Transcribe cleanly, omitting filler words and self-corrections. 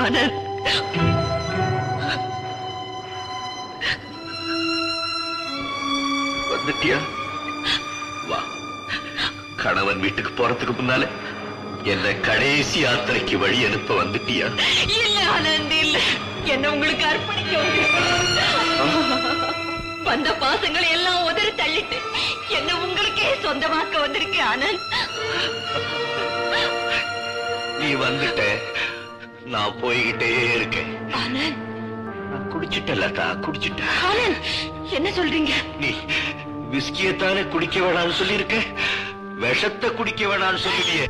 ஆனந்த், வந்துட்டியா? வா. கணவன் வீட்டுக்கு போறதுக்கு முன்னால என்ன கடைசி யாத்திரைக்கு வழி அனுப்ப வந்துட்டியா? இல்ல ஆனந்த், இல்ல. என்ன உங்களுக்கு அர்ப்பணிக்க வந்த பாசங்களை எல்லாம் உதறி தள்ளிட்டு என்ன உங்களுக்கே சொந்தமாக்க வந்திருக்கேன் ஆனந்த். நீ வந்துட்ட, நான் போய்கிட்டே இருக்கேன். ஆனந்த், நான் குடிச்சிட்டலதா, குடிச்சிட்டேன். ஆனந்த், என்ன சொல்றீங்க? நீ விஸ்கியத்தானே குடிக்க வேணாம்னு சொல்லியிருக்க, விஷத்தை குடிக்க வேணாம்னு சொல்லியே.